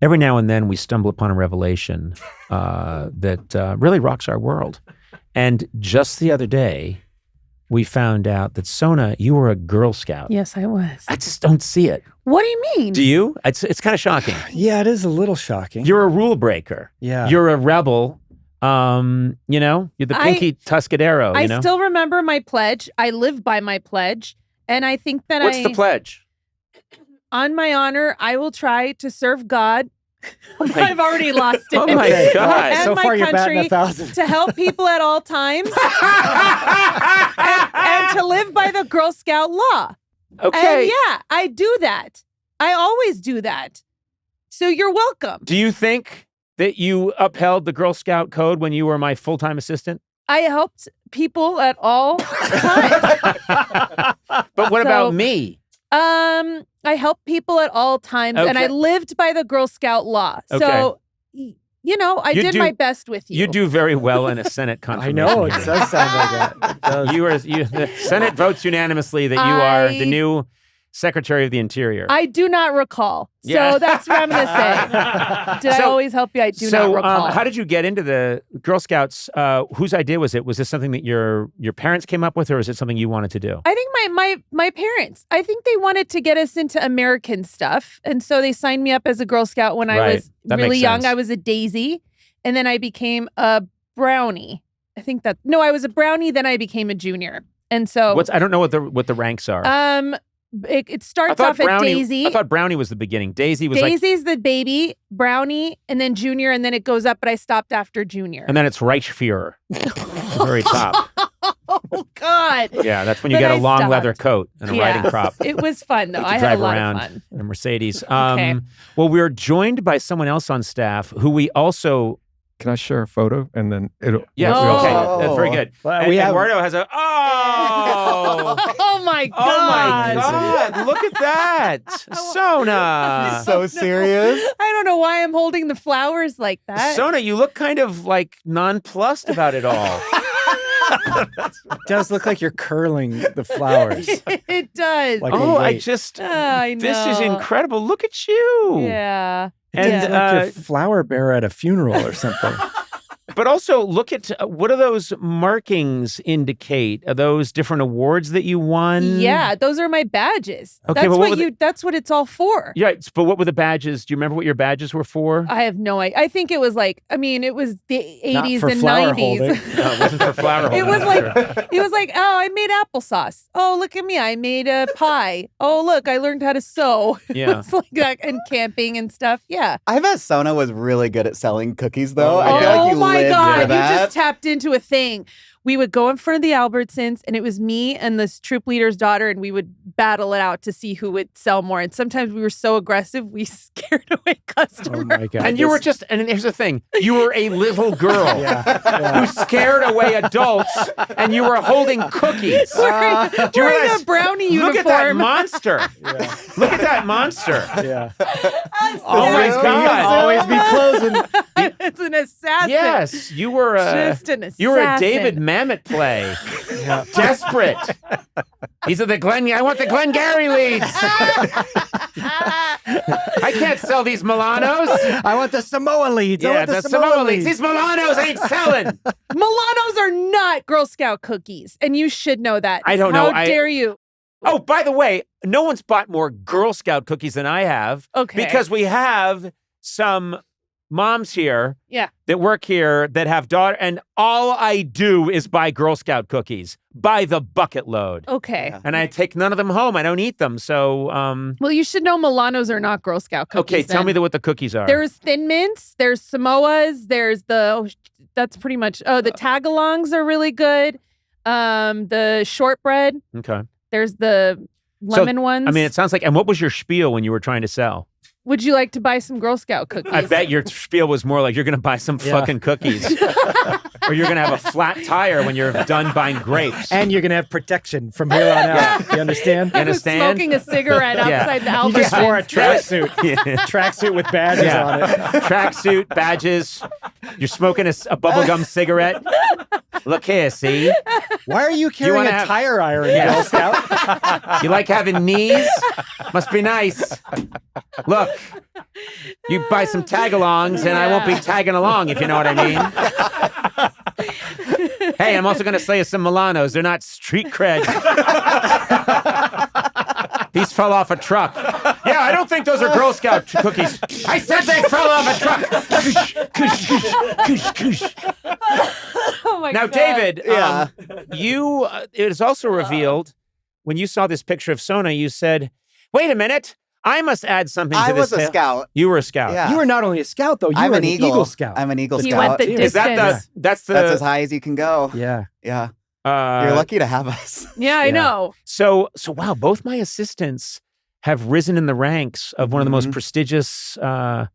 every now and then we stumble upon a revelation that really rocks our world. And just the other day, we found out that Sona, you were a Girl Scout. Yes, I was. I just don't see it. What do you mean? Do you? It's kind of shocking. Yeah, it is a little shocking. You're a rule breaker. Yeah. You're a rebel. You're the pinky Tuscadero. I still remember my pledge. I live by my pledge. And I think that What's the pledge? On my honor, I will try to serve God. I've already lost it. Oh my God. And so my far you're batting country 1,000. to help people at all times and to live by the Girl Scout law. Okay. And yeah, I do that. I always do that. So you're welcome. Do you think that you upheld the Girl Scout code when you were my full-time assistant? I helped people at all times. But what about me? I helped people at all times, and I lived by the Girl Scout law. Okay. So, I did my best with you. You do very well in a Senate confirmation. I know, it does sound like that. It does. The Senate votes unanimously that you are the new Secretary of the Interior. I do not recall. Yeah. So that's what I'm going to say. Did I always help you? I do not recall. How did you get into the Girl Scouts? Whose idea was it? Was this something that your parents came up with, or is it something you wanted to do? I think my parents, I think they wanted to get us into American stuff. And so they signed me up as a Girl Scout when I was really young. Sense. I was a daisy. And then I became a brownie. I was a brownie. Then I became a junior. And so I don't know what the ranks are. It starts off at Daisy. I thought Brownie was the beginning. Daisy's the baby, Brownie, and then Junior, and then it goes up, but I stopped after Junior. And then it's Reichsfuhrer. The very top. Oh, God. Yeah, that's when you get a long leather coat and a riding crop. It was fun, though. I had drive a lot around of fun. in a Mercedes. Okay. Well, we're joined by someone else on staff who we also... Can I share a photo and then it'll... Yes, okay. That's very good. Well, and Eduardo has a... Oh! Oh, my God. Oh, my God. Look at that. Sona. So serious. I don't know why I'm holding the flowers like that. Sona, you look kind of like nonplussed about it all. It does look like you're curling the flowers. It does. Like I I know. This is incredible. Look at you. Yeah. And It's like your flower bearer at a funeral or something. But also look at what do those markings indicate? Are those different awards that you won? Yeah, those are my badges. Okay, That's what it's all for. Yeah, but what were the badges? Do you remember what your badges were for? I have no idea. I think it was it was the 80s for and flower 90s. holding. No, it wasn't for flower holding. It was like, oh, I made applesauce. Oh, look at me. I made a pie. Oh, look, I learned how to sew. Yeah. It's like that, and camping and stuff. Yeah. I bet Sona was really good at selling cookies, though. I feel Oh like you my lived God, for you that. just tapped into a thing. We would go in front of the Albertsons, and it was me and this troop leader's daughter, and we would battle it out to see who would sell more. And sometimes we were so aggressive, we scared away customers. Oh my God. And you were and here's the thing, you were a little girl who scared away adults, and you were holding cookies. Wearing a brownie uniform. Look at that monster. Yeah. Look at that monster. Yeah. Oh my God. Always be closing. It's an assassin. Yes, you were Just an assassin. you were a David Mamet play. Yeah. Desperate. These are I want the Glengarry leads. I can't sell these Milanos. I want the Samoa leads. I Yeah, want the Samoa leads. These Milanos ain't selling. Milanos are not Girl Scout cookies, and you should know that. I don't know. How dare you? Oh, by the way, no one's bought more Girl Scout cookies than I have. Okay. Because we have some moms here that work here that have daughter, and all I do is buy Girl Scout cookies by the bucket load. Okay. Yeah. And I take none of them home. I don't eat them. So, Well, you should know Milanos are not Girl Scout cookies. okay, tell me what the cookies are. There's Thin Mints, there's Samoas, there's that's pretty much, the Tagalongs are really good. The shortbread, Okay. there's the lemon ones. I mean, it sounds like, and what was your spiel when you were trying to sell? Would you like to buy some Girl Scout cookies? I bet your spiel was more like you're going to buy some fucking cookies. Or you're going to have a flat tire when you're done buying grapes. And you're going to have protection from here on out. You understand? You I was understand? smoking a cigarette outside the You just wore a Albertsons. tracksuit. Tracksuit with badges on it. Tracksuit, badges. You're smoking a bubblegum cigarette. Look here, see? Why are you carrying wanna a have- tire iron, Yeah. Girl Scout? You like having knees? Must be nice. Look, you buy some tag-alongs, and I won't be tagging along, if you know what I mean. Hey, I'm also going to say some Milanos. They're not street cred. These fell off a truck. Yeah, I don't think those are Girl Scout cookies. I said they fell off a truck. Oh my Now, God. David, Yeah. you it is also revealed when you saw this picture of Sona, you said, "Wait a minute, I must add something to I this." was a scout. You were a scout. Yeah. You were not only a scout, though. You I'm were an Eagle. Scout. I'm an Eagle He Scout. went the Is that distance. that's That's as the high as you can go. Yeah. Yeah. uh, You're lucky to have us. Yeah, I Yeah. know. So wow, both my assistants have risen in the ranks of one of the most Mhm. prestigious blah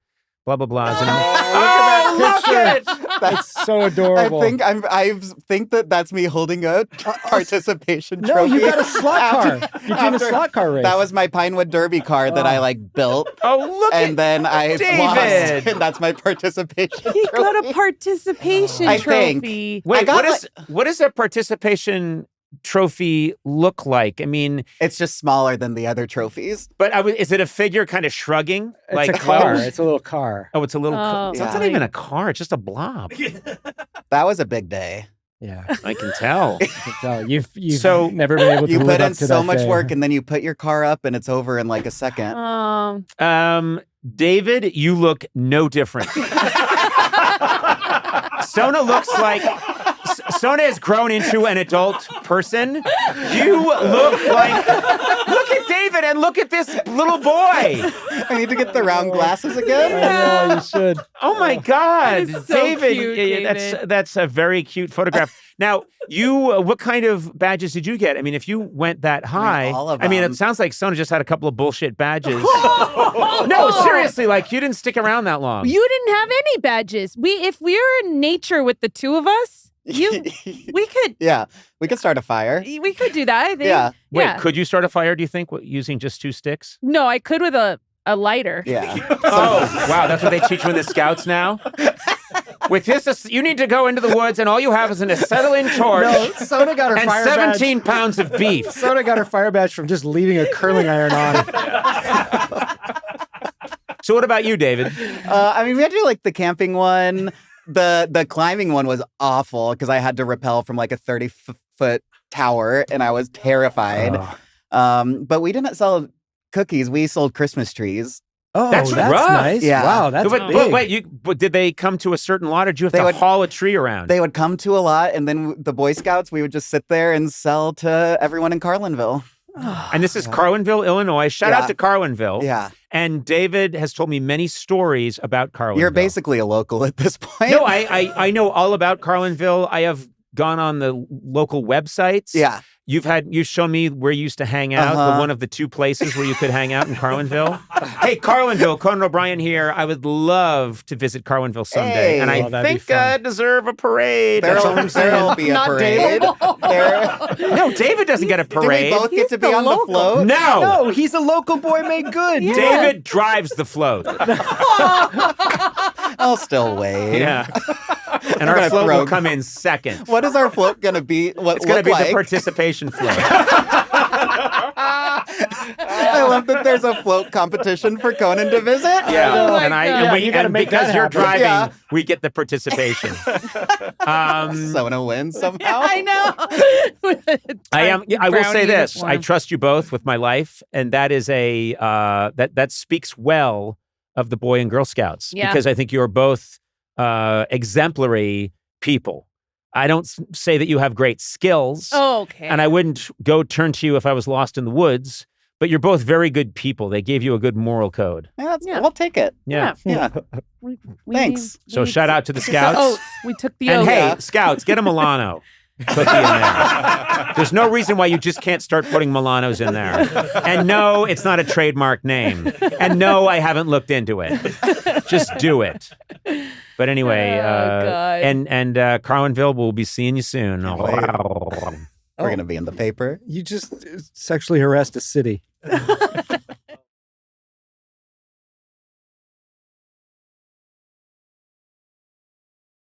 blah blahs. And Oh, look at that picture. That's So adorable. I think that's me holding a participation No, trophy. you got a slot car. After- You're doing a after- slot car race. That was my Pinewood Derby car that I Oh. like built, oh look and then I David. lost, and that's my participation He trophy. got a participation I think. trophy. Wait, I got what does a participation trophy look like? I mean, It's just smaller than the other trophies. but is it a figure kind of shrugging? It's a car. well, It's a little car. oh, it's a little. Oh, It's not yeah. even a car. It's just a blob. That was a big day. Yeah. I can tell. I can tell. You've So- never been able to You live put up in to so that much day. work, and then you put your car up, and it's over in like a second. David, you look no different. Sona looks like Sona has grown into an adult person. You look like. Look at David and look at this little boy. I need to get the round glasses I again. know, you should. Oh my God, That is so David! cute, yeah, David. That's a very cute photograph. Now, what kind of badges did you get? I mean, if you went that high, all of I mean, them. it sounds like Sona just had a couple of bullshit badges. No, seriously, like you didn't stick around that long. You didn't have any badges. If we were in nature with the two of us, we could Yeah, we could start a fire. we could do that, I think. Yeah. Wait, Yeah. could you start a fire? Do you think using just 2 sticks? No, I could with a lighter. Yeah. Oh, wow, that's what they teach you in the Scouts now. With this, you need to go into the woods, and all you have is an acetylene torch No, Sona got her and fire 17 pounds of beef. badge. Sona got her fire badge from just leaving a curling iron on. So, what about you, David? I mean, we had to do like the camping one. The climbing one was awful because I had to rappel from like a 30-foot tower, and I was terrified. But we didn't sell cookies. We sold Christmas trees. Oh, That's rough. nice. Yeah. Wow, that's but, big. wait, but did they come to a certain lot, or did you have They to would- haul a tree around? They would come to a lot, and then the Boy Scouts, we would just sit there and sell to everyone in Carlinville. And this is Carlinville, Illinois. Shout out Yeah. to Carlinville. Yeah. And David has told me many stories about Carlinville. You're basically a local at this point. No, I know all about Carlinville. I have gone on the local websites. Yeah. You've shown me where you used to hang out, Uh-huh. one of the 2 places where you could hang out in Carlinville. Hey, Carlinville, Conan O'Brien here. I would love to visit Carlinville someday. Hey. And I Oh, that'd be think fun. I deserve a parade. That's all I'm There'll saying. be a Not parade. There- No, David doesn't get a Do we parade. both get He's to be the on the local. float? No. No, he's a local boy made good. Yeah. David drives the float. I'll still wave. Yeah. And I'm our gonna float will throw- come in second. What is our float going to be? What It's going to look be like? the participation float. I love that there's a float competition for Conan to visit. Yeah, Oh my and God. and, Yeah, we, you gotta and make because that you're happen. driving, Yeah. we get the participation. Sona wins somehow. I know. I will say this: I Uniform. trust you both with my life, and that is that speaks well of the Boy and Girl Scouts Yeah. because I think you're both exemplary people. I don't say that you have great skills, Oh, okay. and I wouldn't go turn to you if I was lost in the woods. But you're both very good people. They gave you a good moral code. Yeah. We'll take it. Yeah. Yeah. We Thanks. So shout out to the Scouts. Oh, we took the And oath. hey, Yeah. Scouts, get a Milano cookie in there. There's no reason why you just can't start putting Milanos in there. And no, it's not a trademark name. And no, I haven't looked into it. Just do it. But anyway, God. and Carlinville, we'll be seeing you soon. We're going to be in the paper. You just sexually harassed a city.